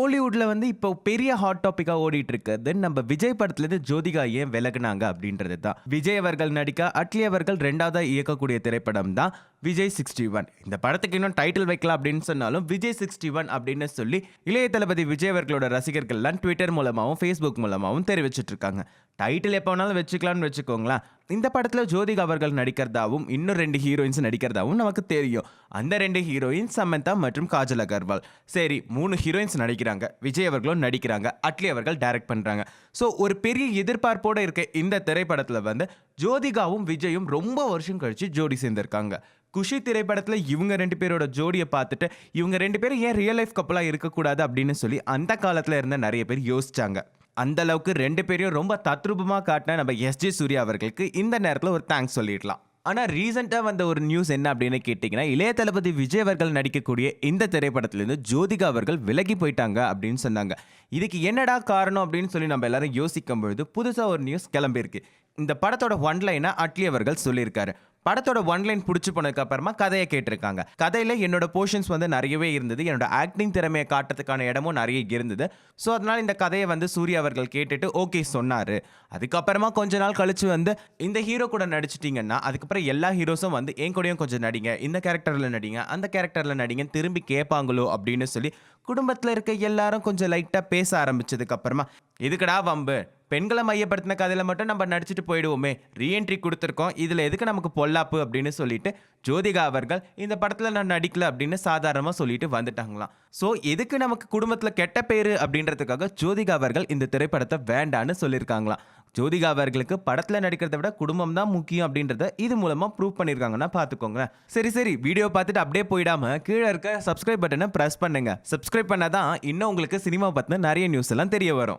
கோலிவுட்ல வந்து இப்போ பெரிய ஹாட் டாபிக்கா ஓடிட்டு இருக்கிறது நம்ம விஜய் படத்துல இருந்து ஜோதிகா ஏன் விலகுனாங்க அப்படின்றது தான். விஜய் அவர்கள் நடிக்க அட்லி அவர்கள் 2வதா இயக்கக்கூடிய திரைப்படம் தான் விஜய் 61. இந்த படத்துக்கு இன்னும் டைட்டில் வைக்கலாம் அப்படின்னு சொன்னாலும் விஜய் 61 அப்படின்னு சொல்லி இளைய தளபதி விஜய் அவர்களோட ரசிகர்கள்லாம் ட்விட்டர் மூலமாகவும் ஃபேஸ்புக் மூலமாகவும் தெரிவிச்சிட்டு இருக்காங்க. டைட்டில் எப்போ வேணாலும் வச்சுக்கலாம்னு வச்சுக்கோங்களேன். இந்த படத்துல ஜோதிகா அவர்கள் நடிக்கிறதாவும் இன்னும் 2 ஹீரோயின்ஸ் நடிக்கிறதாவும் நமக்கு தெரியும். அந்த 2 ஹீரோயின்ஸ் சமந்தா மற்றும் காஜல் அகர்வால். சரி, 3 ஹீரோயின்ஸ் நடிக்கிறாங்க, விஜய் அவர்களும் நடிக்கிறாங்க, அட்லி அவர்கள் டைரக்ட் பண்றாங்க. ஸோ ஒரு பெரிய எதிர்பார்ப்போட இருக்க இந்த திரைப்படத்துல வந்து ஜோதிகாவும் விஜயும் ரொம்ப வருஷம் கழிச்சு ஜோடி சேர்ந்திருக்காங்க. குஷி திரைப்படத்துல இவங்க 2 பேரோட ஜோடியை பார்த்துட்டு இவங்க 2 பேரும் ஏன் ரியல் லைஃப் கப்பலா இருக்கக்கூடாது அப்படின்னு சொல்லி அந்த காலத்துல இருந்த நிறைய பேர் யோசிச்சாங்க. அந்த அளவுக்கு 2 பேரையும் ரொம்ப தத்ரூபமா காட்டின நம்ம எஸ்ஜே சூர்யா அவர்களுக்கு இந்த நேரத்தில் ஒரு தேங்க்ஸ் சொல்லிடலாம். ஆனால் ரீசெண்டாக வந்த ஒரு நியூஸ் என்ன அப்படின்னு கேட்டிங்கன்னா, இளைய தளபதி விஜய் அவர்கள் நடிக்கக்கூடிய இந்த திரைப்படத்திலேருந்து ஜோதிகா அவர்கள் விலகி போயிட்டாங்க அப்படின்னு சொன்னாங்க. இதுக்கு என்னடா காரணம் அப்படின்னு சொல்லி நம்ம எல்லாரும் யோசிக்கும் பொழுது புதுசாக ஒரு நியூஸ் கிளம்பியிருக்கு. இந்த படத்தோட ஒன்லைனை அட்லி அவர்கள் சொல்லியிருக்காரு. படத்தோட ஒன்லைன் பிடிச்சி போனதுக்கு அப்புறமா கதையை கேட்டிருக்காங்க. கதையில என்னோட போர்ஷன்ஸ் வந்து நிறையவே இருந்தது, என்னோட ஆக்டிங் திறமையை காட்டுறதுக்கான இடமும் நிறைய இருந்தது. ஸோ அதனால இந்த கதையை வந்து சூர்யா அவர்கள் கேட்டுட்டு ஓகே சொன்னாரு. அதுக்கப்புறமா கொஞ்ச நாள் கழிச்சு வந்து இந்த ஹீரோ கூட நடிச்சிட்டிங்கன்னா அதுக்கப்புறம் எல்லா ஹீரோஸும் வந்து என் கூடயும் கொஞ்சம் நடிங்க, இந்த கேரக்டர்ல நடிங்க, அந்த கேரக்டர்ல நடிங்க திரும்பி கேட்பாங்களோ அப்படின்னு சொல்லி குடும்பத்தில் இருக்க எல்லாரும் கொஞ்சம் லைட்டாக பேச ஆரம்பிச்சதுக்கு அப்புறமா எதுக்கடா வம்பு, பெண்களை மையப்படுத்தின கதையில மட்டும் நம்ம நடிச்சுட்டு போயிடுவோமே, ரீஎன்ட்ரி கொடுத்துருக்கோம், இதுல எதுக்கு நமக்கு பொல்லாப்பு அப்படின்னு சொல்லிட்டு ஜோதிகா அவர்கள் இந்த படத்துல நான் நடிக்கல அப்படின்னு சாதாரணமா சொல்லிட்டு வந்துட்டாங்களாம். ஸோ எதுக்கு நமக்கு குடும்பத்துல கெட்ட பேரு அப்படின்றதுக்காக ஜோதிகா அவர்கள் இந்த திரைப்படத்தை வேண்டான்னு சொல்லியிருக்காங்களாம். ஜோதிகா அவர்களுக்கு படத்துல நடிக்கிறத விட குடும்பம் தான் முக்கியம் அப்படின்றத இது மூலமா ப்ரூவ் பண்ணிருக்காங்கன்னா பாத்துக்கோங்க. சரி வீடியோ பார்த்துட்டு அப்படியே போயிடாம கீழே இருக்க சப்ஸ்கிரைப் பட்டனை பிரஸ் பண்ணுங்க. சப்ஸ்கிரைப் பண்ணாதான் இன்னும் உங்களுக்கு சினிமா பத்தின நிறைய நியூஸ் எல்லாம் தெரிய வரும்.